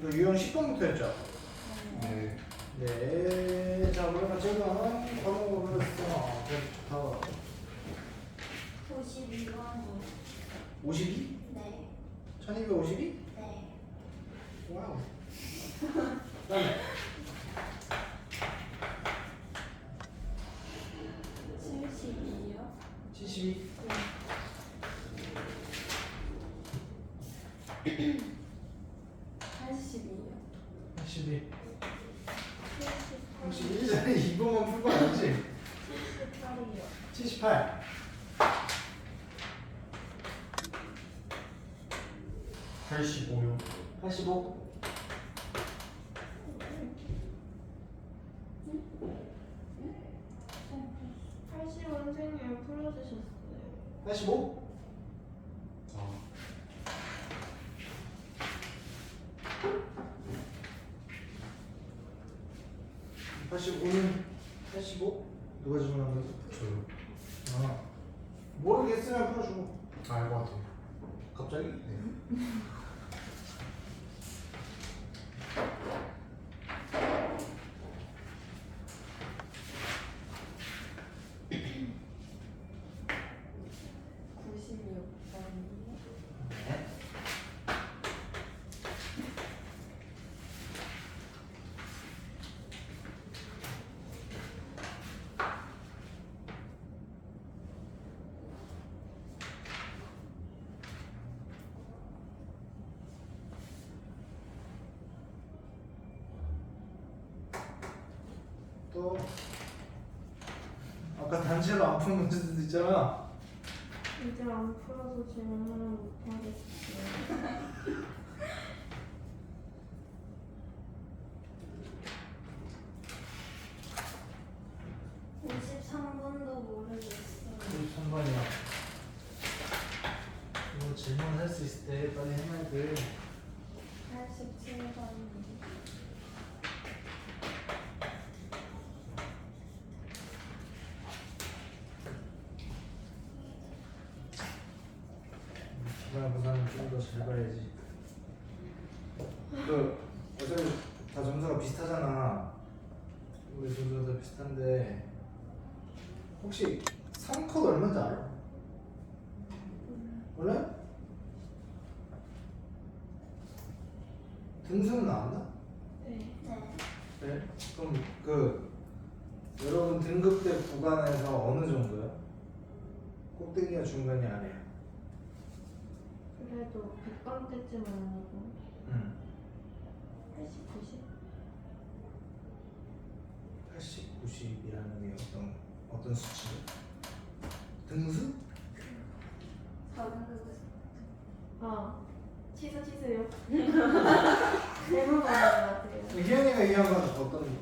이거 유형 10번부터 했죠? 네. 네. 자, 그러면 제가 과목을 했어. 좋다. 52번이요. 52? 네. 1252? 네. 와우. 그다음에 72요. 72. 네. 82요. 82. 78. 혹시 1전에 2번만 풀 거 아니지? 78이요. 78. 85요. 85. 80원생님 풀어주셨어요. 85? 아. 85는 85? 누가 질문한 거지? 저요. 아. 모르겠으면 풀어주고. 알 것 같아요. 갑자기? 네. 네. 또 아까 단체로 안 푸는 문제도 있잖아. 이제 안 풀어서 질문을 못하겠어요. 53번도 모르겠어요. 3번이야. 이거 질문할 수 있을 때 빨리 해놔야 돼. 87번. 기말보다는 좀 더 잘 봐야지. 그 어차피 다 점수가 비슷하잖아. 우리 점수가 다 비슷한데 혹시 3컷 얼마인지 알아? 원래? 등수는 나왔나? 네. 네. 네. 그럼 그 여러분 등급대 구간에서 어느 정도야? 꼭대기가 중간이 아니야. 그래도 100번 때쯤은 아니고 응. 80, 90? 80, 90이라는 게 어떤 수치죠? 등수? 4등급에서 아 취소요. 잘못 말한 것 같아요. 희연이가 얘기한 건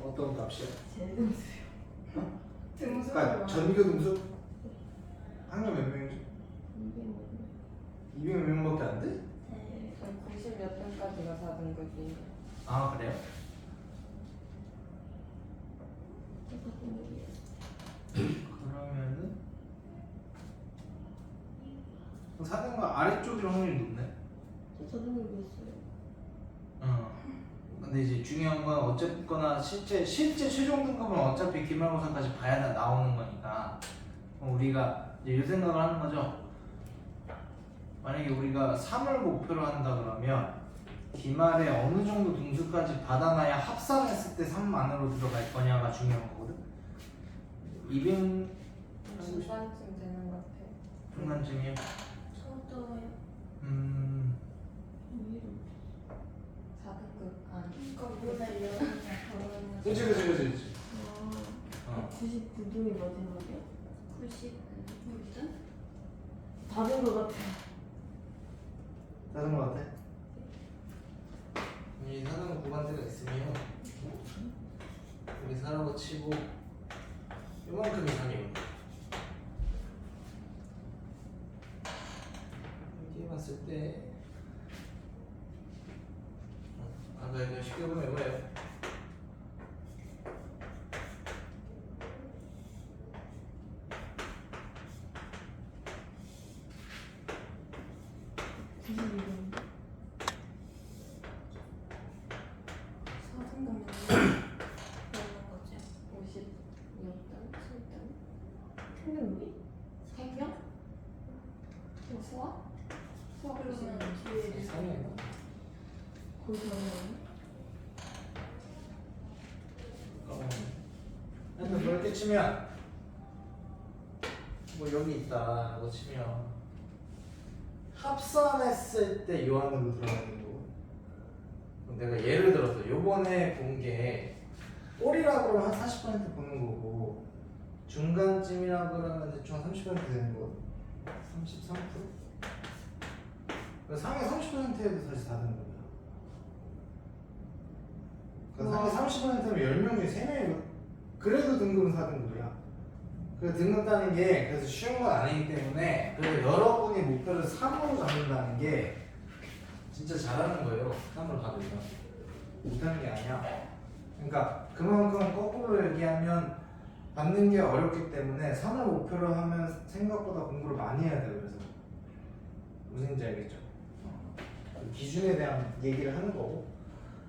어떤 값이야? 제 등수요. 등수요? 그러니까 전교 등수? 학년 몇 명이지? 200명. 200 몇 명밖에 안 돼? 네. 90 몇 등까지가 4등급이에요. 아 그래요? 그러면은 4등급 아래쪽이 확률이 높네. 저 등급이었어요. 근데 이제 중요한 건 어쨌거나 실제 최종 등급은 어차피 기말고사까지 봐야 나오는 거니까 우리가 이제 이 생각을 하는 거죠. 만약에 우리가 3을 목표로 한다 그러면 기말에 어느 정도 등수까지 받아놔야 합산했을 때 3 안으로 들어갈 거냐가 중요한 거거든. 200 중반쯤 되는 것 같아요. 중간쯤이요. 저도요. 4등급 아니. 그러니까 오늘 여름에 그치. 아, 99등이 마지막이요? 96등? 다른 것 같아요. 다른 거 같아? 이 사는 구간대가 있으면 우리 사라고 치고 요만큼 이상이거든. 이렇게 봤을 때 아까 그냥 쉽게 보면 이거예요. 거기 다른 근데 그렇게 치면 뭐 여기 있다 뭐 치면 합산했을 때 요 안으로 들어가는 거고 내가 예를 들어서 요번에 본 게 꼴이라 그러면 한 40% 보는 거고 중간쯤이라 그러면 대충 한 30% 되는 거 33%? 상위 30%에도 사실 다 되는 거야. 그러니까 상위 30%면 10명 중에 3명이 그래도 등급은 4등급이야. 그 등급 따는 게 그래서 쉬운 건 아니기 때문에 그래서 여러분이 목표를 3으로 잡는다는 게 진짜 잘하는 거예요. 3으로 받으면 못하는 게 아니야. 그러니까 그만큼 거꾸로 얘기하면 받는 게 어렵기 때문에 3을 목표로 하면 생각보다 공부를 많이 해야 돼요. 그래서 무슨지 알겠죠? 기준에 대한 얘기를 하는 거고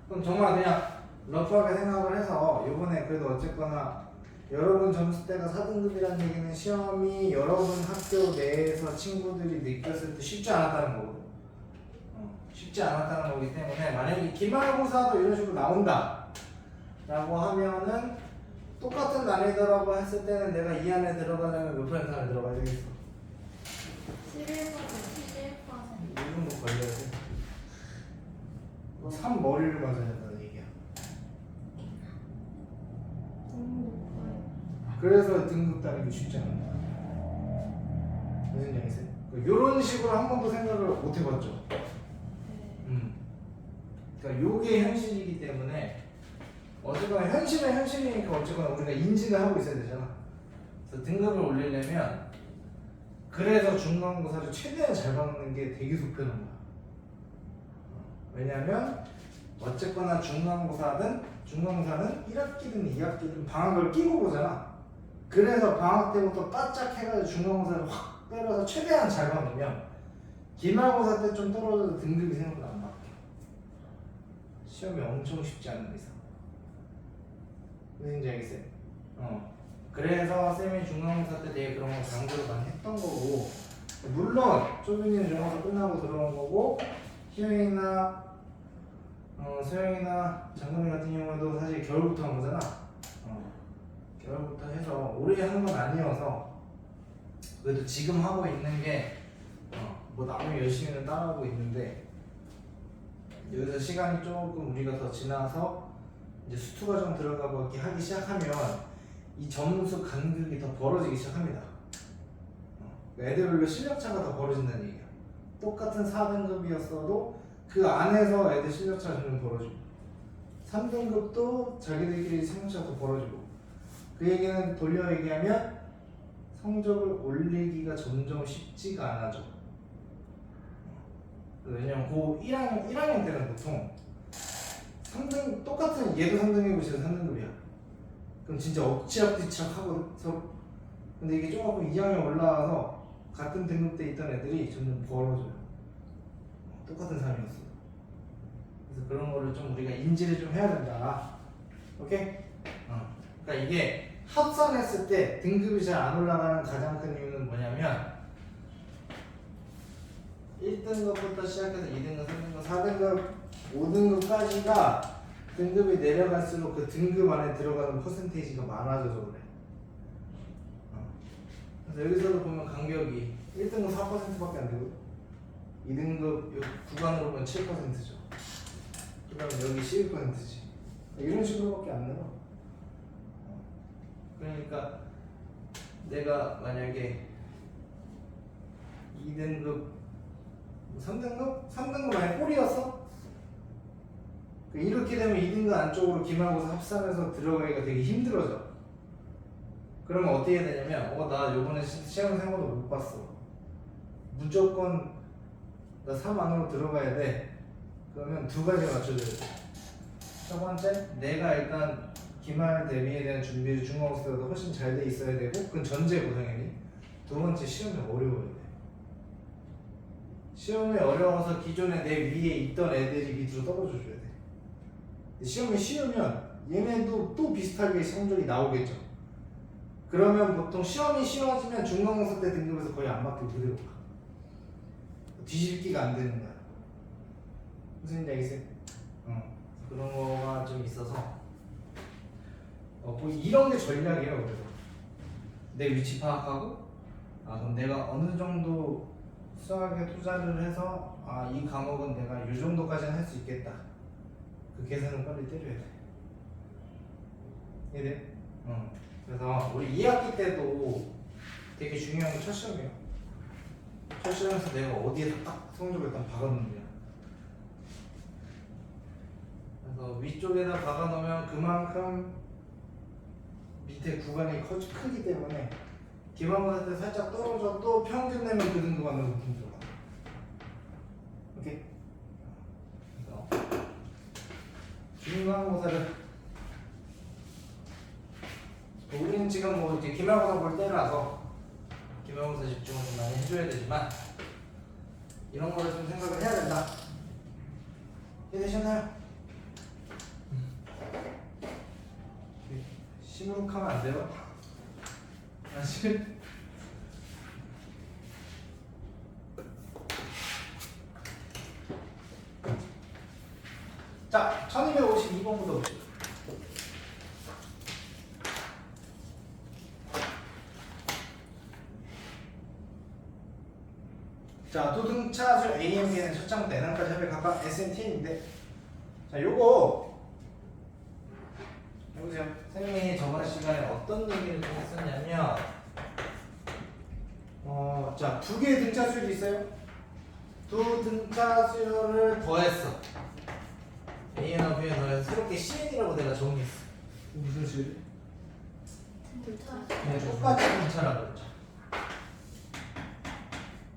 그럼 정말 그냥 러프하게 생각을 해서 이번에 그래도 어쨌거나 여러분 점수대가 4등급이라는 얘기는 시험이 여러분 학교 내에서 친구들이 느꼈을 때 쉽지 않았다는 거거든. 쉽지 않았다는 거기 때문에 만약에 기말고사도 이런 식으로 나온다 라고 하면은 똑같은 난이도라고 했을 때는 내가 이 안에 들어가려면 몇 퍼센트 안에 들어가야 되겠어? 11%, 11%. 이 정도 걸려야 돼. 3 머리를 맞아야 된다는 얘기야. 너무 높아요. 그래서 등급 따는 게 쉽지 않은 거야. 무슨 얘기세요? 이런 식으로 한 번도 생각을 못 해봤죠. 네. 그러니까 요게 현실이기 때문에 어쨌거나 현실은 현실이니까 어쨌거나 우리가 인지를 하고 있어야 되잖아. 그래서 등급을 올리려면 그래서 중간고사를 최대한 잘 받는 게 되게 속편한 거야. 왜냐면 어쨌거나 중간고사는 1학기든 2학기든 방학을 끼고 보잖아. 그래서 방학 때부터 바짝 해가지고 중간고사를 확 때려서 최대한 잘 받으면 기말고사 때 좀 떨어져도 등급이 생각보다 안 바뀌어. 시험이 엄청 쉽지 않은 이상. 무슨지 알겠어요? 그래서 쌤이 중간고사 때 되게 그런 거 강조를 많이 했던 거고 물론 쪼빈이는 중간고사 끝나고 들어온 거고 희영이나 소영이나 장금이 같은 경우도 사실 겨울부터 한 거잖아. 겨울부터 해서 오래 하는 건 아니어서 그래도 지금 하고 있는 게 뭐 나름 열심히는 따라하고 있는데 여기서 시간이 조금 우리가 더 지나서 이제 수투 과정 들어가기 하기 시작하면 이 점수 간극이 더 벌어지기 시작합니다. 애들별로 실력차가 더 벌어진다는 얘기야. 똑같은 4등급이었어도 그 안에서 애들 실력차가 점점 벌어지고 3등급도 자기들끼리 성적차가 더 벌어지고 그 얘기는 돌려 얘기하면 성적을 올리기가 점점 쉽지가 않아져. 왜냐면 고 1학년 때는 보통 3등 똑같은 얘도 3등이고 쟤도 3등급이야. 그럼 진짜 엎치락뒤치락 하거든 서로. 근데 이게 조금 2학년 올라와서 같은 등급대 있던 애들이 점점 벌어져요. 똑같은 사람이었어. 그래서 그런 거를 좀 우리가 인지를 좀 해야 된다. 오케이? 그러니까 이게 합산했을 때 등급이 잘 안 올라가는 가장 큰 이유는 뭐냐면 1등급부터 시작해서 2등급, 3등급, 4등급, 5등급까지가 등급이 내려갈수록 그 등급 안에 들어가는 퍼센테이지가 많아져서 그래. 그래서 여기서도 보면 간격이 1등급 4%밖에 안 되고 2등급 구간으로 보면 7%죠. 그 다음에 여기 11%지. 이런 식으로밖에 안 늘어. 그러니까 내가 만약에 2등급 3등급? 3등급 만약 꼴이었어? 이렇게 되면 2등급 안쪽으로 기말고사 합산해서 들어가기가 되게 힘들어져. 그러면 어떻게 해야 되냐면 나 요번에 시험 생각도 못 봤어. 무조건 나 3 안으로 들어가야 돼. 그러면 두 가지 맞춰줘야 돼. 첫 번째, 내가 일단 기말 대비에 대한 준비를 중간고사 때보다 훨씬 잘 돼 있어야 되고 그건 전제고 당연히. 두 번째, 시험이 어려워야 돼. 시험이 어려워서 기존에 내 위에 있던 애들이 밑으로 떨어져 줘야 돼. 시험이 쉬우면 얘네도 또 비슷하게 성적이 나오겠죠. 그러면 보통 시험이 쉬워지면 중간고사 때 등급에서 거의 안 바뀌고 그대로 가. 뒤집기가 안 되는 거야. 무슨 얘기 알겠어요? 그런 거가 좀 있어서 뭐 이런 게 전략이에요. 그래서 내 위치 파악하고 그럼 내가 어느 정도 수학에 투자를 해서 이 과목은 내가 이 정도까지는 할 수 있겠다. 그 계산을 빨리 때려야 돼. 이해돼? 그래서 우리 2학기 때도 되게 중요한 게 첫 시험이에요. 첫 시험에서 내가 어디에서 딱 성적을 일단 박아놓느냐. 그래서 위쪽에다 박아놓으면 그만큼 밑에 구간이 크기 때문에 기말고사 때 살짝 떨어져도 평균 내면 그 등급만 넣으면 힘들어. 오케이? 그래서 중간고사를 우리는 지금 뭐 이제 기말고사 볼 때라서 기말고사 집중을 좀 많이 해줘야 되지만 이런 거를 좀 생각을 해야 된다. 이해되셨나요? 시무룩하면 안 돼요. 사실 자, 1252번부터 보시죠. 자, 도등차수 AMB는 첫 장부터 N항까지 합의 각각 SNT인데 자, 요거 해보세요. 선생님이 저번 시간에 어떤 얘기를 좀 했었냐면 자, 두 개의 등차수열이 있어요. 두 등차수열을 더했어. A나 B에 더해서 새롭게 CN이라고 내가 정의했어. 무슨 수열이? 그냥 똑같이 등차라고 그랬죠.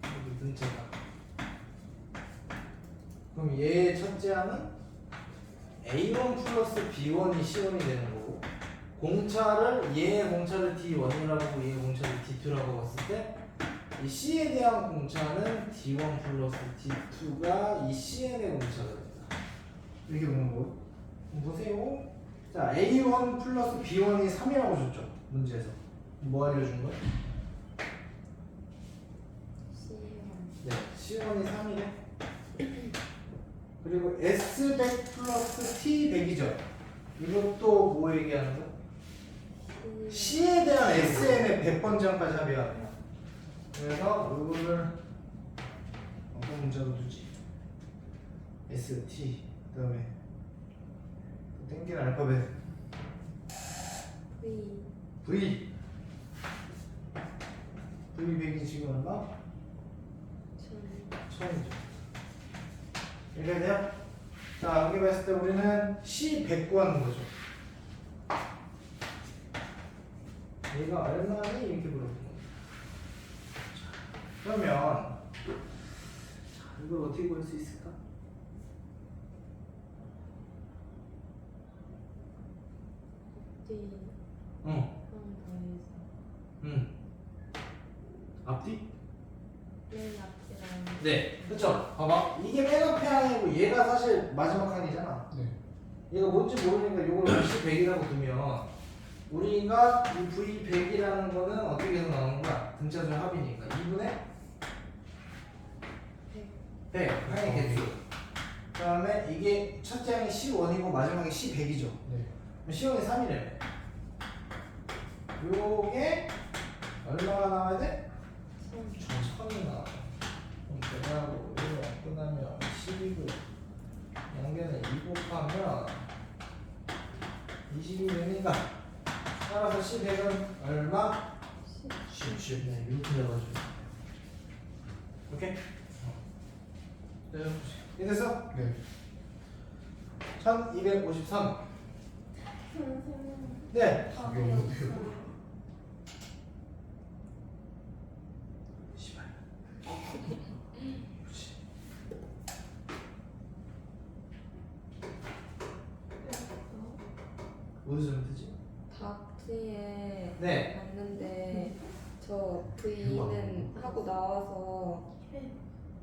여기 등차가. 그럼 얘의 첫째 항은 A1 플러스 B1이 C1이 되는 거고 공차를 얘의 공차를 D1이라고 하고 얘의 공차를 D2라고 봤을 때 이 C에 대한 공차는 D1 플러스 D2가 이 CN의 공차가 된다. 이렇게 보는 거예요. 보세요. 자, A1 플러스 B1이 3이라고 줬죠. 문제에서. 뭐 알려준 거예요? 네, C1이 3이래. 그리고 S100 플러스 T100이죠. 이것도 뭐 얘기하는 거야? C에 대한 SN의 100번 제한까지 합의하는 거야. 그래서 이거를 어떤 문자로 두지? ST 그 다음에 또 땡기는 알파벳 V V100이 지금 얼마? 1000이죠. 이렇게 돼요? 자, 여기 봤을 때 우리는 C100 구하는 거죠. 얘가 얼마니? 이렇게 물어보는 거죠. 그러면 자, 이걸 어떻게 구할 수 있을까? 앞뒤? 네, 그렇죠. 봐봐, 이게 맨 앞에 항이고 얘가 사실 마지막 항이잖아. 네. 얘가 뭔지 모르니까 이걸 C100이라고 두면 우리가 이 V100이라는 거는 어떻게 해서 나오는 거야? 등차수 합이니까 2분의 100 항의 개수. 그 다음에 이게 첫째 항이 C1이고 마지막에 C100이죠. 네. 그럼 C1이 3이래. 요게 얼마가 나와야 돼? 1000이 나와. 그럼 대략으로 이거 끝나면 12그 양변에 2 곱하면 20이 되니까 따라서 C100은 얼마? 10. 네, 이렇게 돼가지고 오케이? 이래서 네. 1253 네. 답이 없는데요. 씨발. 그렇지. 어디서 좀 뜨지? 답지에 네. 봤는데 저 V는 하고 나와서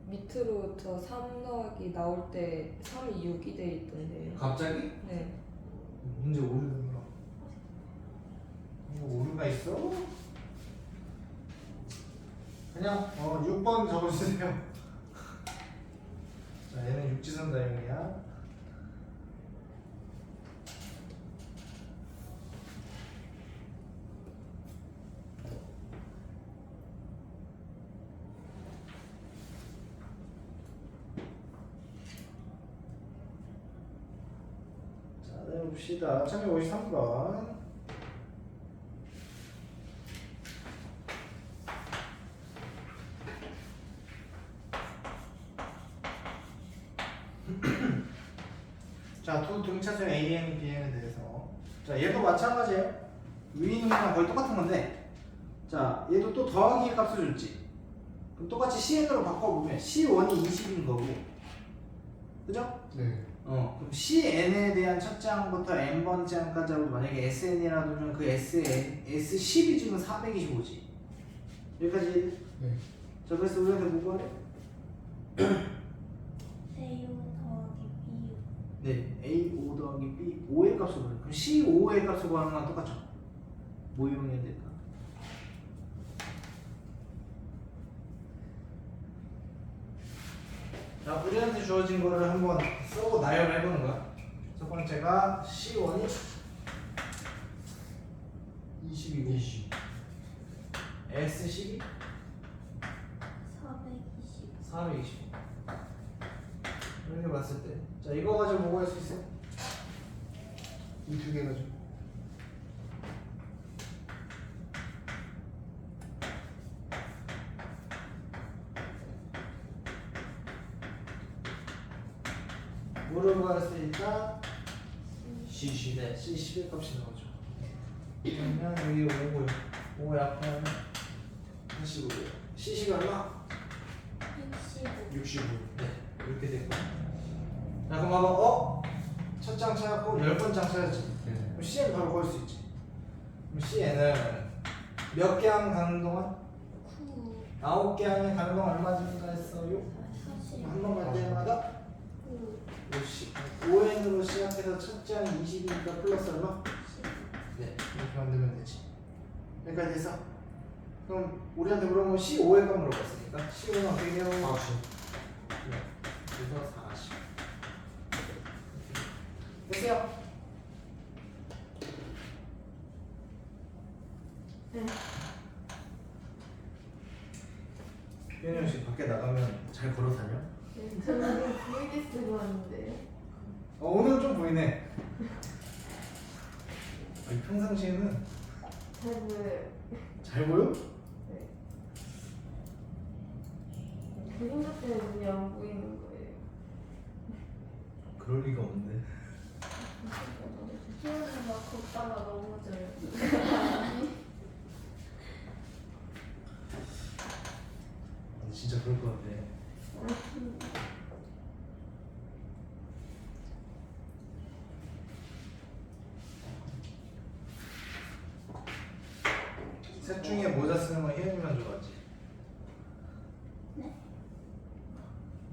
밑으로 저 3 더하기 나올 때 3이 6이 돼 있던데. 갑자기? 네. 문제 오류는가? 이거 오류가 있어? 그냥 6번 적어주세요. 자, 얘는 육지선 다형이야. 내봅시다. 1253번. 자, 두 등차수의 AN, BN에 대해서. 자, 얘도 마찬가지예요. 위에 있는 거랑 거의 똑같은 건데. 자, 얘도 또 더하기의 값을 줬지. 그럼 똑같이 CN으로 바꿔보면 C1이 20인 거고. 그죠? 네. 그럼 CN에 대한 첫째 항부터 n번째 항까지 하고 만약에 SN이라도 주면 그 S10이 지금 425지. 여기까지. 네. 자, 그래서 우리한테 뭐 구하래? A5 더하기 B6. 네, A5 더하기 B 5의 값을 구하래. 그럼 C5의 값을 구하는 거랑 똑같죠? 뭐 이용해야 될까? 자, 우리한테 주어진 거를 한번 쓰고 나열을 해보는 거야. 첫 번째가 C1이 20이고 20. S10이 420. 420. 이렇게 봤을 때, 자, 이거 가지고 뭐 할 수 있어? 이 두 개 가지고. 뭐를 구할 수 있다? CC. 네, C10의 값이 나오죠. 그러면 여기 5고요. 5 약하면 45고요. CC가 얼마? 65. 65. 네, 이렇게 되고. 자, 그럼 봐봐. 첫 장 찾았고 10번 장 찾았지. 네. 그럼 CN 바로 구할 수 있지. 그럼 CN은 몇 개 항 가는 동안? 9. 9개 항에 가는 동안 얼마 증가했어요? 40. 한 번 갈 때마다 9. 50. 5N으로 시작해서 첫 장이 20이니까 플러스 얼마? 10. 네, 이렇게 만들면 되지. 여기까지 됐어? 그럼 우리한테 물어보면 C5의 값 물어봤으니까 C5는 어떻게 돼요? 40. 네, 그래서 40. 됐어요? 네. 현영 씨 밖에 나가면 잘 걸어 다녀? 네, 저는 보이게 쓰고 왔는데요. 오늘 좀 보이네. 아니, 평상시에는 잘 보여요. 잘 보여? 네. 그림자 때문에 눈이 안 보이는 거예요. 그럴 리가 없는데. 희연이 막 걷다가 넘어져요. 아니, 진짜 그럴 것 같아. 셋 중에 모자 쓰는 건 희연이만 좋아하지? 네?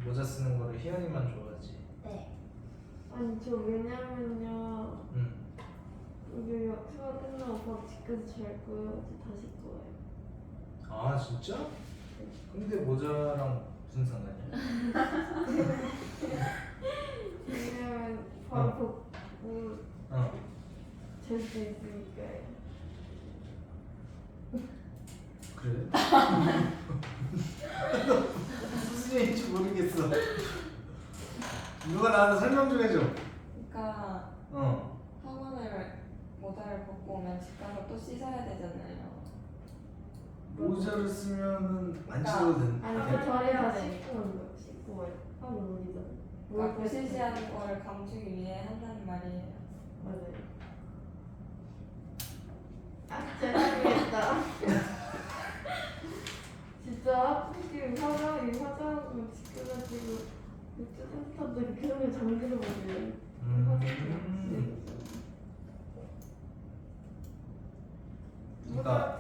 모자 쓰는 거를 희연이만 좋아하지? 네. 아니 저 왜냐면요 응. 여기 수업 끝나고 밥 집까지 잘 거예요. 이제 다시 거예요. 아, 진짜? 근데 모자랑 무슨 상관이야? 왜냐면 바로 벗고 어. 잘 수 있으니까요. 그래? 무슨 얘기인지 모르겠어. 누가 나한테 설명 좀 해줘. 그러니까 학원을 모자를 벗고 오면 집 가서 또 씻어야 되잖아요. 모자를 쓰면은 안 그러니까 씻어도 되는. 아니 아, 저 저를 다 되니까. 씻고 와요. 학원 오기 전에. 그러니까 부시시하는 거를 감추기 위해 한다는 말이에요. 맞아요. 아 죄송합니다. 진짜 지금 화장하고 지켜가지고 맥주 센터도 이렇게 손에 잠들어 버려요. 그러니까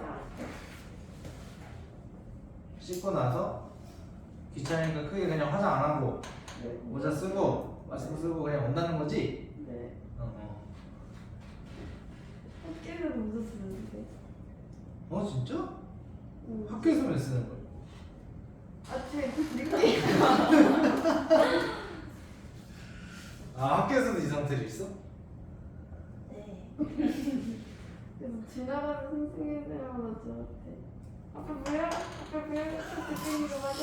씻고 나서 귀찮으니까 크게 그냥 화장 안 하고 모자 쓰고 마스크 쓰고 그냥 온다는 거지? 네. 어. 학교에서 모자 쓰는데. 어, 진짜? 응. 학교에서 왜 쓰는 거야? 아침에 그 느낌. 아, 학교에서도 이 상태로 있어? 네. 그래서 지나가는 선생님들마다 저한테 아빠 뭐야? 아빠 뭐야? 선생님 이거 맞아?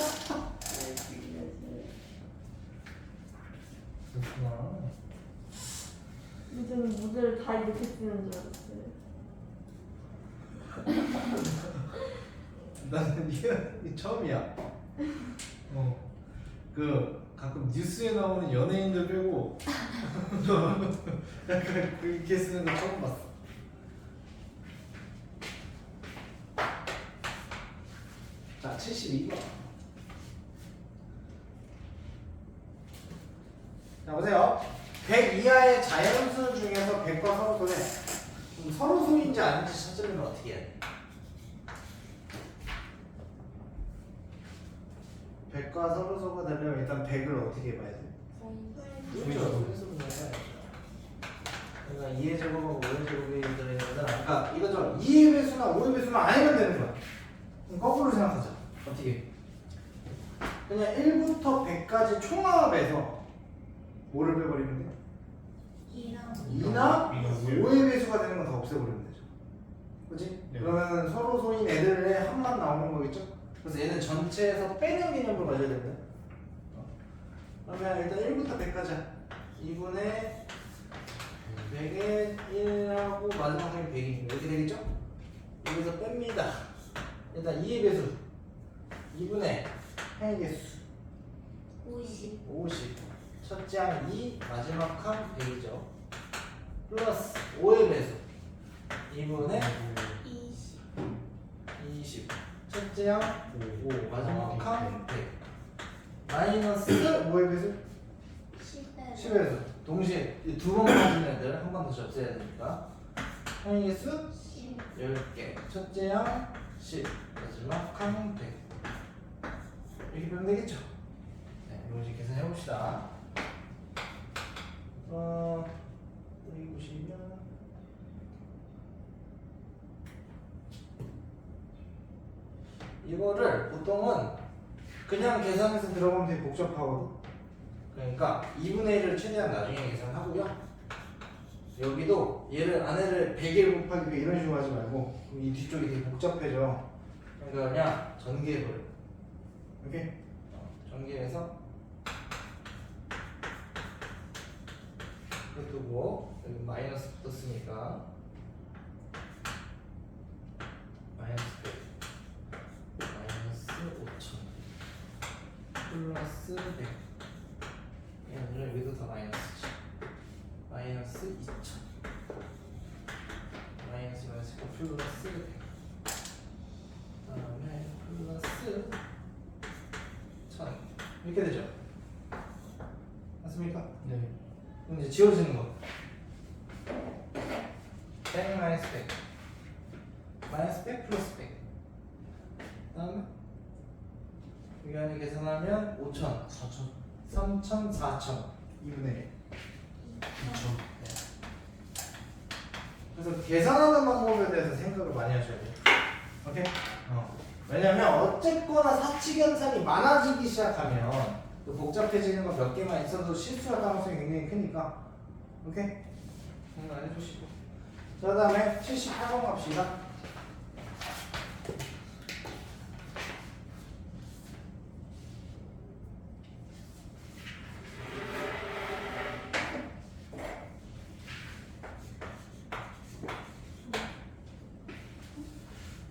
이렇게 그렇구나. 저는 모델을 다 이렇게 쓰는 줄 알았어요. 나는 이게 처음이야. 그 가끔 뉴스에 나오는 연예인들 빼고 약간 그렇게 쓰는 거 처음 봤어. 자, 72번. 자, 보세요. 100 이하의 자연수 중에서 100과 서로소네. 서로소인지 아닌지 찾으려면 어떻게 해야 돼? 100과 서로소가 되려면 일단 100을 어떻게 해봐야 돼? 그러니까 2의 제곱하고 5의 제곱이 들어있는 거잖아. 그러니까 이거죠. 2의 배수나 5의 배수만 아니면 되는 거야. 그럼 거꾸로 생각하자. 어떻게? 그냥 1부터 100까지 총합해서 뭐를 빼버리면 돼? 2나 5의 배수가 되는 건 다 없애버리면 되죠. 그치? 네. 그러면 서로 소인 애들의 합만 나오는 거겠죠? 그래서 얘는 전체에서 빼는 개념으로 가져야 된다. 그러면 일단 1부터 100까지 2분의 100에 1하고 마지막 놈이 100이니까 이렇게 되겠죠? 여기서 뺍니다. 일단 2의 배수 2분의 해의 개수 50 첫째 항 2, 마지막 항 100이죠. 플러스 5의 배수 2분의 20 첫째 항 5, 마지막 항 100 마이너스 5의 배수 10의 배수 동시에 두 번 가진 애들 한 번 더 접수해야 되니까 항의 개수 10개 첫째 항 10, 마지막 항 100 이렇게 빼면 되겠죠? 네, 이거 이제 계산해 봅시다. 여기 보시면 이거를 보통은 그냥 계산해서 들어가면 되게 복잡하거든. 그러니까 2분의 1을 최대한 나중에 계산하고요. 여기도 얘를 안에를 100에 곱하기 100 이런 식으로 하지 말고 이 뒤쪽이 되게 복잡해져. 그러니까 그냥 전개해버려. 오케이? 전개해서 이거 두고 여기 마이너스 붙었으니까 마이너스 100 마이너스 5000 플러스 100 얘는 여기도 다 마이너스지 마이너스 2000 마이너스 플러스 100 다음에 플러스 1000 이렇게 되죠? 맞습니까? 네. 그럼 이제 지워지는 거 100 마이너스 100 마이너스 100 플러스 100 다음에 여기 안에 계산하면 5000 4천 3000 4000 2분의 1 2천. 그래서 계산하는 방법에 대해서 생각을 많이 하셔야 돼요. 오케이? 왜냐면 어쨌거나 사칙 현상이 많아지기 시작하면 또 복잡해지는 거 몇 개만 있어도 실수할 가능성이 굉장히 크니까. 오케이? 생각 해주시고. 자, 그 다음에 78번 갑시다.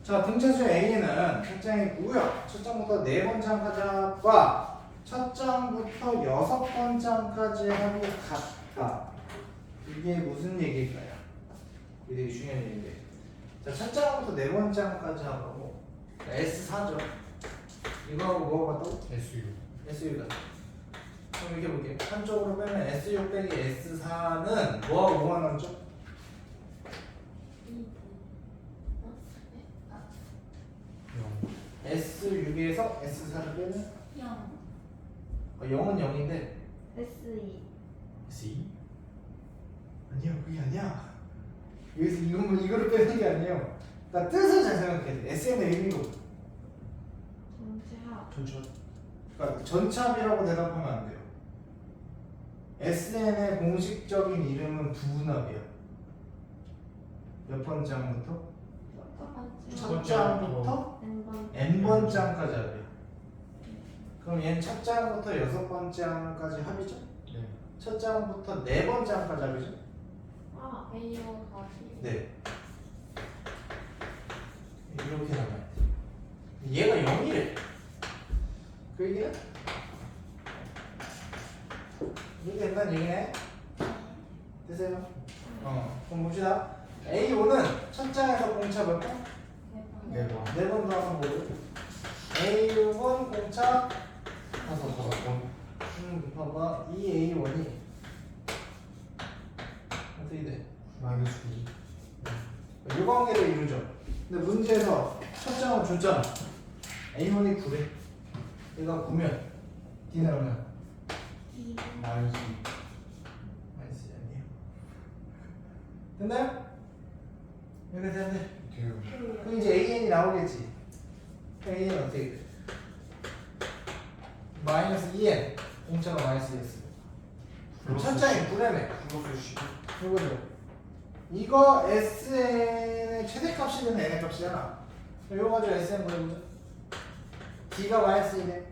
자, 등차수 A는 첫 장이고요. 첫 장부터 네 번째 항까지 합과 첫 장부터 여섯 번째 항까지 합이 같다. 이게 무슨 얘기일까요? 이게 되게 중요한 얘기인데. 자, 첫 장부터 네 번째 항까지 합하고 S4죠. 이거하고 뭐가 같다고? SU. S6가. 그럼 이렇게 볼게요. 한쪽으로 빼면 S6 빼기 S4는 뭐하고 뭐가 남죠? S6에서 S4를 빼면 0은 0인데 SE SE? 아니야 그게 아니야. 여기서 이거를 빼는 게 아니에요. 그러니까 뜻을 잘 생각해야 돼. SN의 의미가 뭐야? 전체합 전천. 그러니까 전차합이라고 대답하면 안 돼요. SN의 공식적인 이름은 부분합이야. 몇 번째 항부터? 첫 장부터 N번 n번째 항까지 합이야. 그럼 얘는 첫 장부터 여섯 번째 항까지 합이죠? 네. 첫 장부터 네 번째 항까지 합이죠? 아, A와 같이. 네. 이렇게 나가야 돼. 얘가 0이래. 그 얘기야? 이게 된다는 얘기네. 되세요? 그럼 봅시다. A5는 첫 장에서 공차 몇 번? 네 번. 4번 더하는 거고. A6은 공차 5번. 봐봐. 이 A1이 어떻게 돼? 마이너스 9. 이 관계를 이루죠. 근데 문제에서 첫 장은 줬잖아. A1이 9래. 얘가 9면 D는 얼마야? 마이너스 2. 마이너스 아니에요. 됐나요? 이렇게 되는데 돼요. 그럼 이제 AN이 나오겠지. AN은 어떻게 돼? 마이너스 2N 공차가 마이너스 2였어요. 첫 장이 9라며. 플러스 10. 이거죠. 이거 SN의 최대값이면 N의 값이잖아. 이거 가지고 SN 구해보자. D가 마이너스 2네.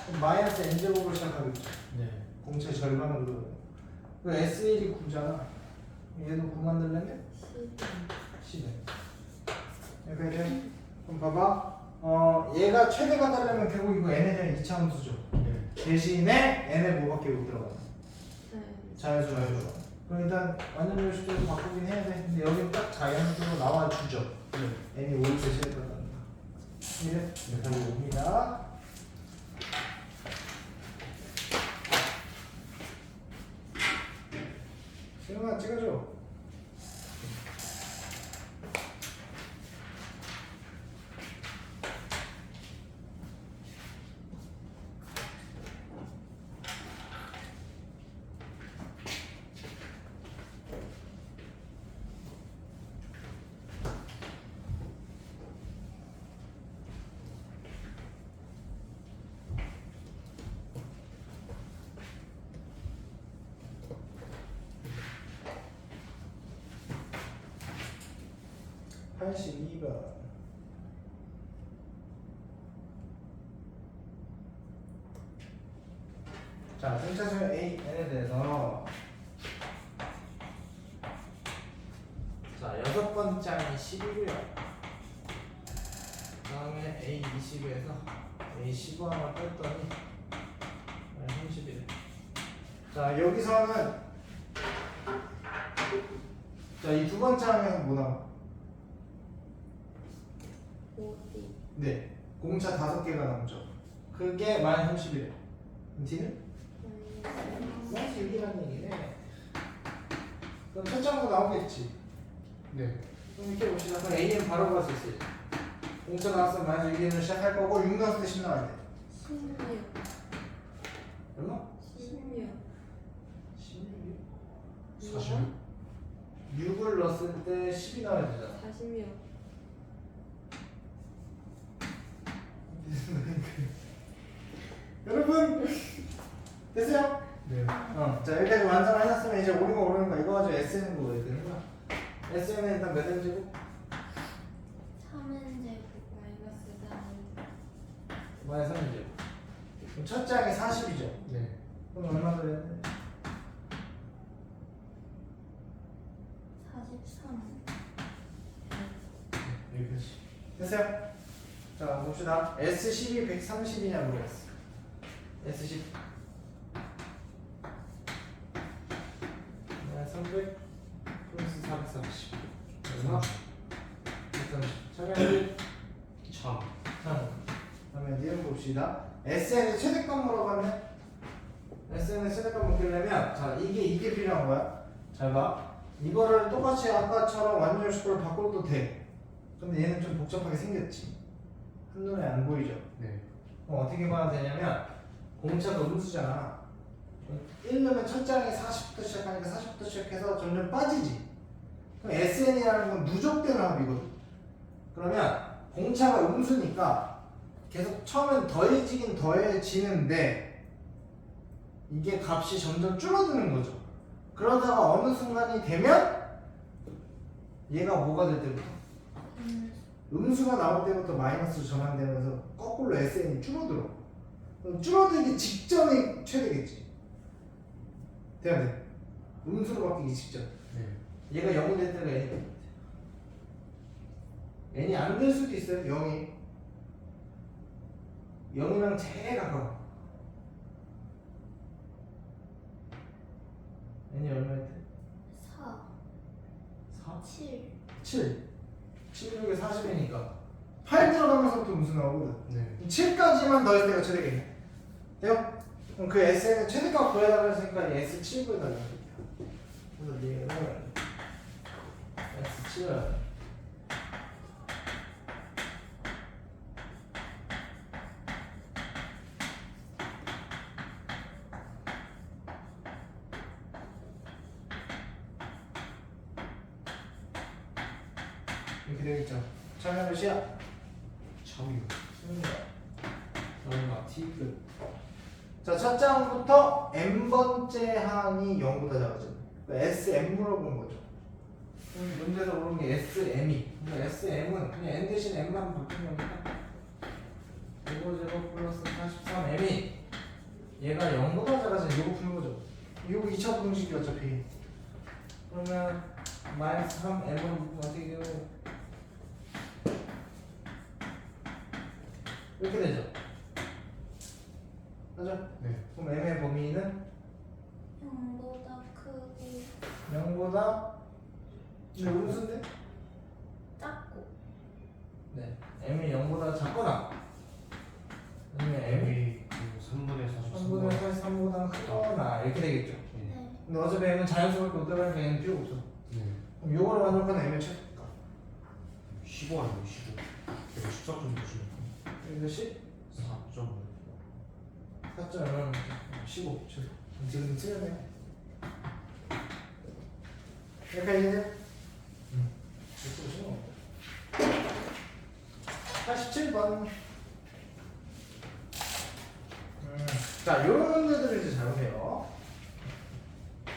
그럼 마이너스 N제곱으로 시작하겠죠. 네. 공차의 절반으로 들어가요. 그 S1이 9잖아. 얘도 9 만들려면 10에. 이렇게 돼. 그럼 봐봐. 얘가 최대가 되려면 결국 이거 N에 대한 2차함수죠. 네. 대신에 N에 뭐밖에 못 들어가? 네. 자연수가 들어가. 그럼 일단 완전 요식적으로 바꾸긴 해야 돼. 근데 여기 딱 자연수로 나와주죠. 네. N이 5를 대신해서 간다. 이래? 결국 옵니다. 시영아 찍어줘. 번 82번. 자, 등차수열 AN에 대해서 자, 6번째 장이 10이고요. 다음에 A20에서 A15 하나 뺐더니 30이래. 자, 여기서는 자, 이 두 번째 장에는 뭐 나와? 어디? 네, 공차 5개가 남죠. 그게 마이너스 30이래. D는? 마이너스 6이라는 얘기네. 그럼 첫 장도 나오겠지. 네. 그럼 이렇게 봅시다. 그럼 AN 바로 구할 수 있어요. 공차 나왔으면 마이너스 6을 시작할 거고 6 나왔을 때 10 나와야 돼. 16. 얼마? 16. 16이요? 40. 6을 넣었을 때 10이 나와야 되잖아. 40명. 여러분 됐어요? 네. 자 여기까지 완성하셨으면 이제 오른 거 오르는 거 이거 가지고 SN 구해야 되는 거야. SN은 일단 몇 N제곱? 3n제곱 마이너스 4. 마이너스 3제곱. 그럼 첫 장이 40이죠. 네. 그럼 얼마 더 해야 돼? 43 여기까지. 됐어요? 자 봅시다. S10이 130이냐 물어봤어. S10 300 플러스 430 얼마? 130 차량이 3. 그러면 니은 봅시다. SN의 최대값 물어봤네. SN의 최대값 묻기려면 자 이게 필요한 거야. 잘 봐. 이거를 똑같이 아까처럼 완전 식으로 바꿔도 돼. 근데 얘는 좀 복잡하게 생겼지. 한눈에 안 보이죠. 네. 그럼 어떻게 봐야 되냐면 공차가 음수잖아. 1르면 첫 장에 40부터 시작하니까 40부터 시작해서 점점 빠지지. 그럼 SN이라는 건 누적되는 합이거든. 그러면 공차가 음수니까 계속 처음엔 더해지긴 더해지는데 이게 값이 점점 줄어드는 거죠. 그러다가 어느 순간이 되면 얘가 뭐가 될 때부터? 음수가 나올 때부터 마이너스로 전환되면서 거꾸로 SN이 줄어들어. 그럼 줄어들기 직전이 최대겠지. 돼야 돼. 음수로 바뀌기 직전. 네. 얘가 0이 될 때가 n이 될 것 같아요. n이 안 될 수도 있어요. 0이 0이랑 제일 가까워. n이 얼마일 때? 4 4? 7 7 16에 40이니까 8 들어가면서부터 무슨 나오거든. 네. 7까지만 넣을 때가 최대겠네. 돼요? 그럼 그 S는 최대값 구해달라 했으니까 S7 구해달라. 그래서 얘는 S7 이렇게 되어있죠. 처음에 몇이야? 참이요. 얼마? T 끝. 자, 첫 장부터 n번째 항이 0보다 작아져. 그러니까 SM 물어본 거죠. 문제에서 물어본 게 SM이. 그러니까 SM은 그냥 n 대신 m만 바뀐 거니까 55제곱 플러스 43m이 얘가 0보다 작아서 이거 푸는 거죠. 이거 2차 분식이 어차피. 그러면 마이너스 3m은 어떻게 돼요? 이렇게 되죠. 맞아? 네. 그럼 m의 범위는 0보다 크고 0보다 근데 음수인데? 작고 네. m이 0보다 작거나 아니면 m이 3분의 3분의 43보다 크거나 이렇게 되겠죠. 네 근데 어차피 m은 자연수밖에 못 들어가니까 얘는 필요 없어. 네. 그럼 요거를 만족하는 m의 최대값. 15 아니에요, 15. 제가 14점 주시면 그래서 10? 4점. 4점 얼마나 15. 지금 틀렸네. 여기까지 응. 87번. 자, 요런 문제들을 이제 잘 보세요.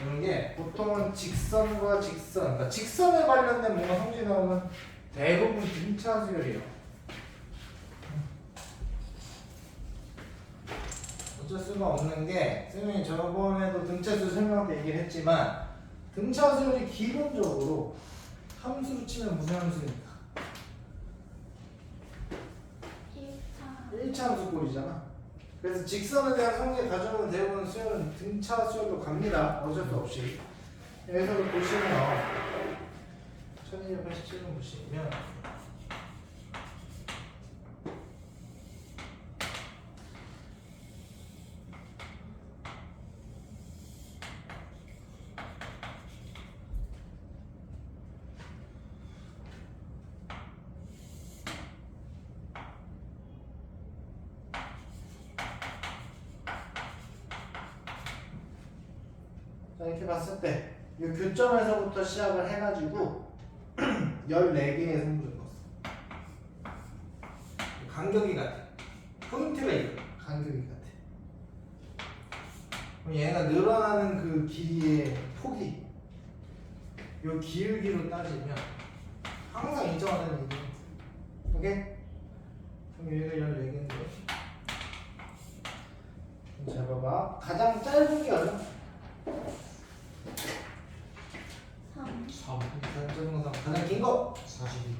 이런 게 보통은 직선과 직선, 그러니까 직선에 관련된 뭔가 성질이 나오면 대부분 등차 수열이에요. 어쩔 수가 없는 게 선생님이 저번에도 등차수 설명할 때 얘기를 했지만 등차 수열이 기본적으로 함수로 치면 무슨 함수입니까? 1차 1차 함수 꼴이잖아. 그래서 직선에 대한 성질 가져오는 대부분 수열은 등차 수열로 갑니다. 어쩔 수 없이. 여기서 보시면 1287번 보시면 자, 이렇게 봤을 때, 이 교점에서부터 시작을 해가지고 14개의 성분을 넣었어. 간격이 같아. 포인트가 이거. 간격이 같아. 그럼 얘가 늘어나는 그 길이의 폭이 요 기울기로 따지면 항상 일정하다는 얘기야. 오케이? 그럼 얘가 14개인데. 잘 봐봐. 가장 짧은 게 얼마? 3 3. 단점상 가장 긴 거 42.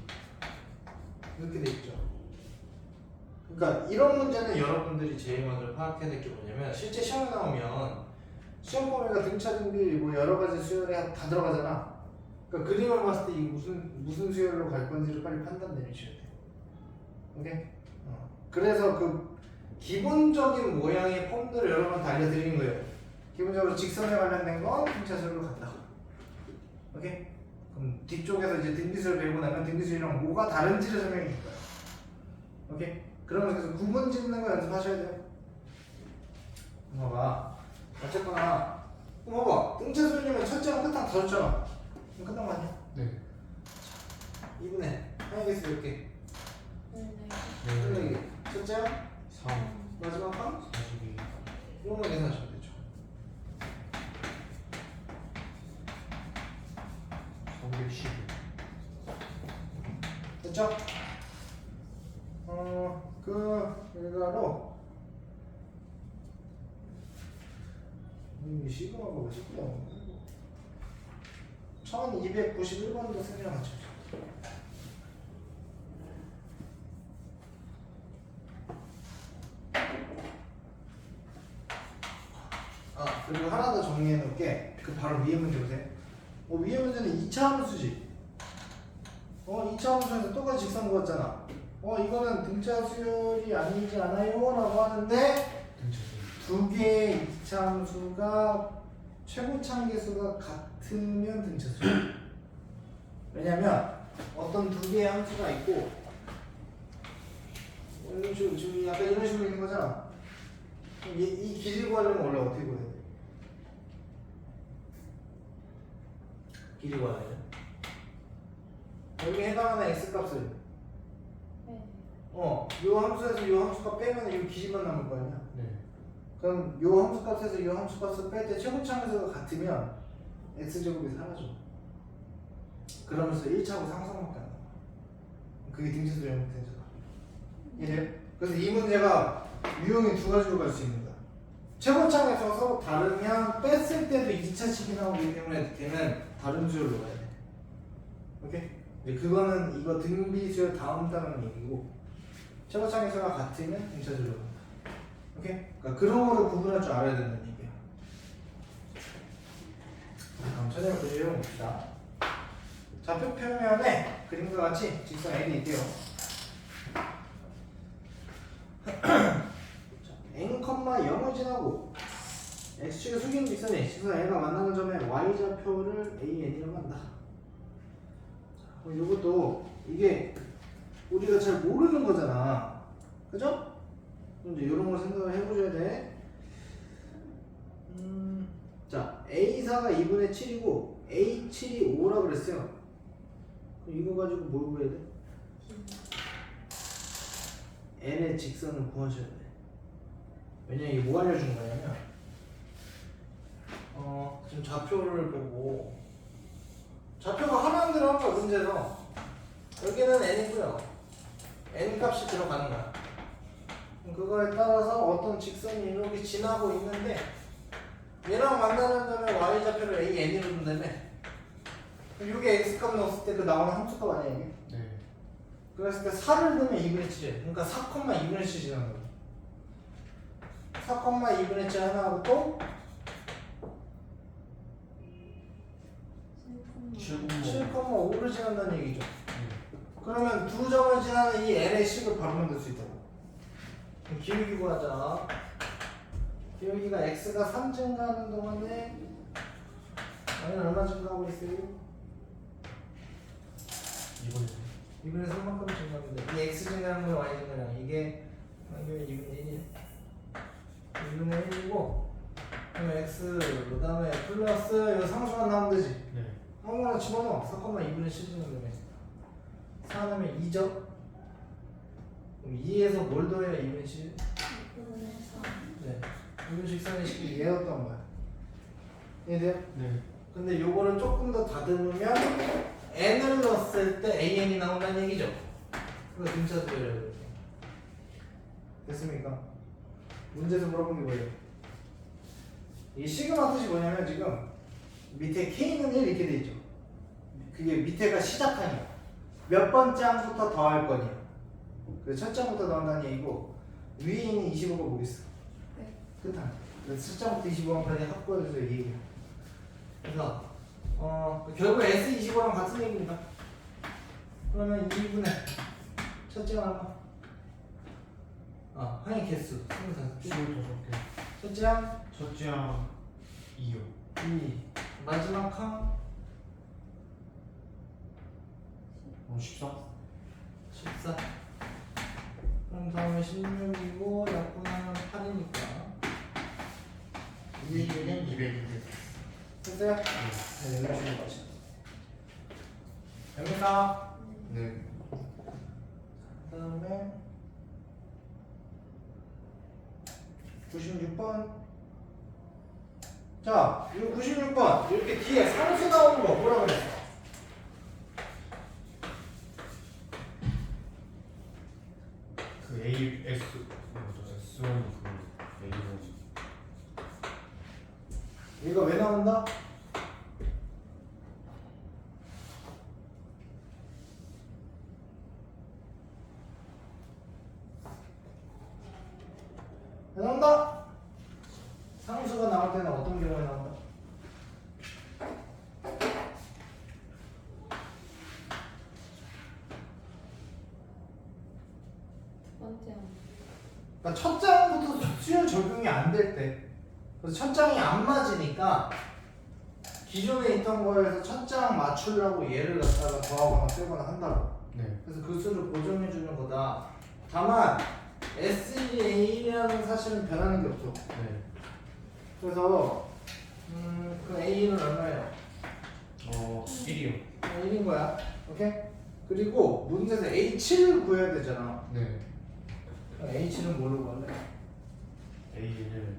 이렇게 돼 있죠. 그러니까 이런 문제는 여러분들이 제일 먼저 파악해야 될 게 뭐냐면 실제 시험에 나오면 시험 범위가 등차 등비 뭐 여러 가지 수열에 다 들어가잖아. 그러니까 그림을 봤을 때 이게 무슨 수열로 갈 건지를 빨리 판단 내리셔야 돼. 오케이? 그래서 그 기본적인 모양의 폼들을 여러 번 다 알려드리는 거예요. 기본적으로 직선에 관련된 건 등차 수열로 간다. 오케이? 그럼 뒤쪽에서 이제 등비수를 배우고 나면 등비수랑 뭐가 다른지를 설명해 줄 거야. 오케이? 그러면서 계속 구분 짓는 거 연습하셔야 돼요. 봐봐. 어쨌거나 봐봐. 등차 수열이면 첫째랑 끝랑 다 줬잖아. 그럼 끝난 거 아니야? 네. 2분의 하나개수 몇 개? 네. 4개. 첫째랑 3. 마지막 항? 42. 이런 거 계산하시면 되죠. 312. 됐죠? 그 결과로 시그마가 왜 자꾸 나오는 거야? 1291번도 승리랑 같이 보자. 그리고 하나 더 정리해 놓을게. 그 바로 위에 문제 보세요. 위에 문제는 2차 함수지. 2차 함수에서 똑같이 직선 그었잖아. 이거는 등차 수열이 아니지 않아요? 라고 하는데 두 개의 2차 함수가 최고차 계수가 같으면 등차 수열. 왜냐면 어떤 두 개의 함수가 있고 이런 식으로 지금 약간 이런 식으로 있는 거잖아. 이 길이 구하려면 원래 어떻게 구해야 돼? 길이 구하야 돼. 여기에 해당하는 x값을 요 함수에서 요 함수값 빼면 요 길이만 남을 거 아니야? 네. 그럼 요 함수값에서 요 함수값을 뺄 때 최고차 함수가 같으면 x제곱이 사라져. 그러면서 1차하고 상성밖에 안 나와. 그게 등차수 잘못되잖아. 이해돼요? 그래서 이 문제가 유형이 두 가지로 갈 수 있는 거야. 최고차에서 서로 다르면 뺐을 때도 2차식이 나오기 때문에 걔는 다른 수열로 가야 돼. 오케이? 근데 그거는 이거 등비수열 다음 단원 얘기고 최고차에서가 같으면 등차수열로 간다. 오케이? 그러니까 그런 거를 구분할 줄 알아야 된다는 얘기야. 다음 천천히 그리려 봅시다. 좌표 평면에 그림과 같이 직선 L이 있대요. n, 0을 지나고 x축의 숙인 직선이 직선 L과 만나는 점에 y좌표를 AN이라고 한다. 이것도 이게 우리가 잘 모르는 거잖아. 그죠? 이제 이런 걸 생각을 해보셔야 돼. 자, A4가 2분의 7이고 A7이 5라고 그랬어요. 그럼 이거 가지고 뭘 구해야 돼? N의 직선을 구하셔야 돼. 왜냐면 이게 뭐 알려준 거냐면 지금 좌표를 보고 좌표가 하나만 들어간 거야 문제에서. 여기는 N이고요. N 값이 들어가는 거야. 그거에 따라서 어떤 직선이 이렇게 지나고 있는데 얘랑 만나는 점에 y좌표를 AN으로 둔다며. 이게 x값 넣었을 때 그 나오는 함수값 아니야 이게? 네. 그랬을 때 4를 넣으면 2분의 7이에요. 그러니까 4,2분의 7 지나는 거야. 4,2분의 7 하나 하고 또 7,5를 지난다는 얘기죠. 그러면 두 점을 지나는 이 n의 식을 바로 만들 수 있다고. 그럼 기울기 구하자. 기울기가 x가 3 증가하는 동안에 y는 얼마 증가하고 있어요? 2분의 3만큼 증가합니다. 이 x 증가하는 건 y 증가량. 이게 2분의 1이야. 2분의 1이고 그러면 x 그 다음에 플러스 이거 상수만 나오면 되지. 네. 아무거나 집어넣어. 4,2분의 7 정도면 4 넣으면 2죠? 그럼 2에서 뭘 더해야 2분의 7? 네. 이런 직선의 식이 얘였던 거야. 이해돼요? 네. 근데 요거를 조금 더 다듬으면 n을 넣었을 때 an이 나온다는 얘기죠. 그거 등차수열이라고 그러죠. 됐습니까? 문제에서 물어본 게 뭐예요? 이 시그마 뜻이 뭐냐면 지금 밑에 k는 1 이렇게 돼 있죠. 그게 밑에가 시작한이야. 몇 번째 항부터 더할 거냐. 그래서 첫 장부터 나온다는 얘기고 위에 있는 25가 뭐겠어? 네. 끝한. 그래서 첫 장부터 25번까지 합고해서 얘기해요. 그래서 결국 S25랑 같은 얘기입니다. 그러면 2분의 첫째 항 항의 개수 25개. 25개. 첫째 항 첫째 항 2요. 2. 마지막 항 14. 14. 그럼 다음에 16이고 약분하면 8이니까 200. 됐어요? 네, 연락주는 거지. 됩니까? 네. 그 다음에 96번. 자, 이 96번 이렇게 뒤에 상수 나오는 거 뭐라 그랬어? 그 AS 뭐죠? S1 그 A로. 얘가 왜 나온다? 그러니까 첫 장부터 수열 적용이 안 될 때. 그래서 첫 장이 안 맞으니까 기존에 있던 거에서 첫 장 맞추려고 얘를 갖다가 더하거나 빼거나 한다고. 네. 그래서 그 수를 보정해 주는 거다. 다만 SA라는 사실은 변하는 게 없어. 네. 그래서 그 A는 얼마예요? 1이요. 1인 거야. 오케이? 그리고 문제에서 A7을 구해야 되잖아. 네. 그럼 A7은 뭘로 구할래? A를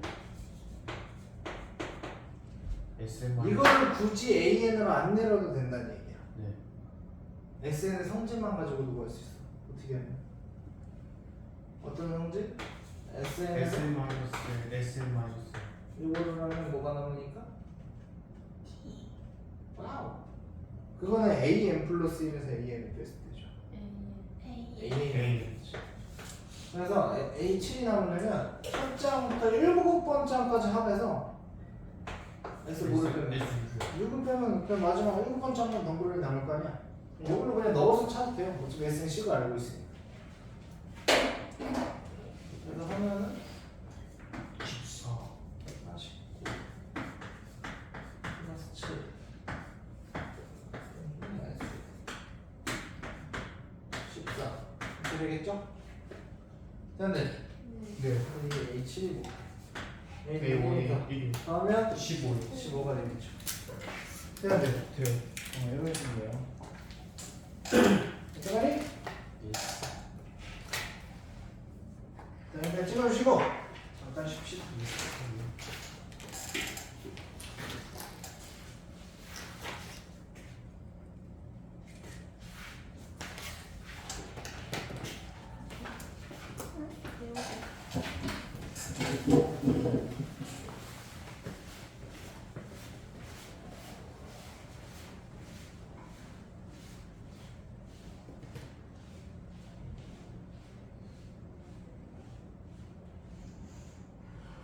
SM 이거를 굳이 AN으로 안 내려도 된다는 얘기야. 네. SN의 성질만 가지고도 구할 수 있어. 어떻게 하면? 어떤 성질? SN에서 SM 마이너스 SM 마이너스 이거를 하면 뭐가 남으니까? 와우. 그거는 AN 플러스 1에서 AN을 뺐을 때죠. A. AN. 그래서 A7이 남으려면 첫 장부터 7번 장까지 합해서 S 뭐를 빼면? S 6을 빼면 그냥 마지막 7번 장만 덩그러니 남을 거 아니야? 이걸로 그냥 넣어서 찾도 돼요. 어차피 S는 C가 알고 있으니까. 그래서 하면은 14 49 플러스 7 14 이렇게 되겠죠? 됐네. 네. 이게 A7이고 A1이 1이 그러면 15요. 15가 되겠죠. 돼야 돼. 돼요. 이렇게 해주면 돼요. 대가리? 예. 자, 일단 찍어주시고 잠깐 쉽시다.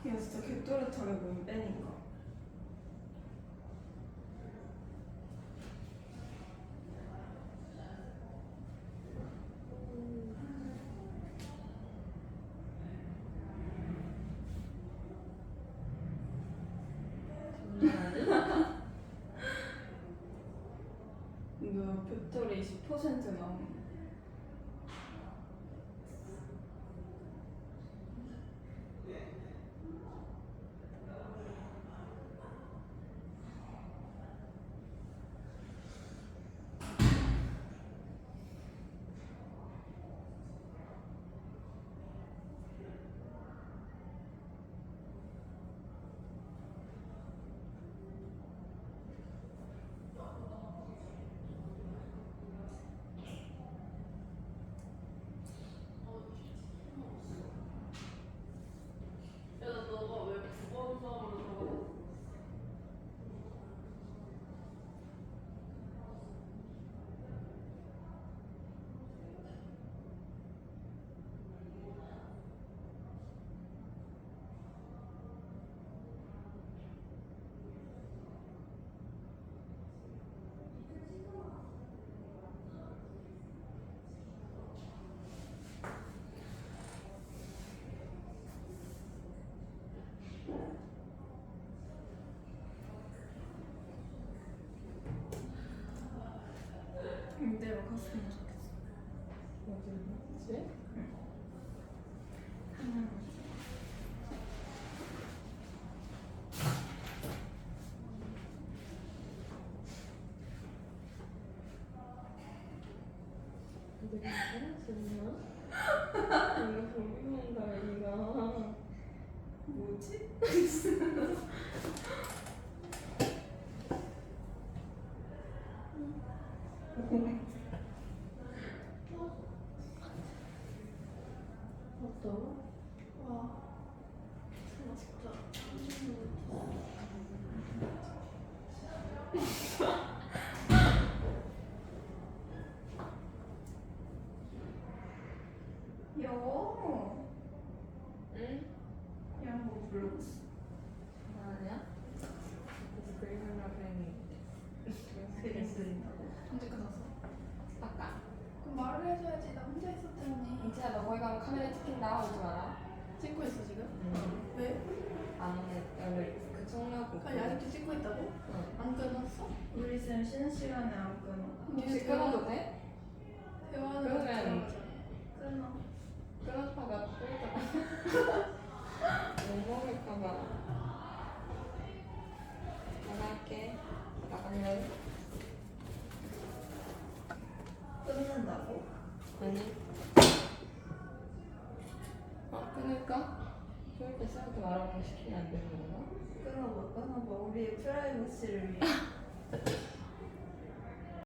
이거 진짜 개또렷하게 보면 빼니까. 이거 벡터리 10% 나오는. 이대로 갔으면 좋겠어. 어디지? 근데 괜찮았었나? 이거 궁금한다 이가 뭐지? 어떤? 와, 진짜. 여. 응? 그냥 뭐 불러봤어. 아니야? 그림이라고 그림 그린다고. 언제 끝났어? 아까 그럼 말을 해줘야지. 나 혼자 있었잖니. 이제야 너 거기 가면 카메라 찍힌다 성나고. 아니 아직도 찍고 있다고? 응. 안 끊었어? 우리 쌤 쉬는 시간에 안 끊어. 혹시 끊어도 돼? 대화는 그러면 끊어. 끊었다가 끊었다가 못 먹을까봐 나갈게. 나갈래? 끊는다고? 아니. 끊을까? 그럴 때 쌤한테 말하고 시키면 안 되는 건가? 끊어봐. 우리의 프라이버시를 위해.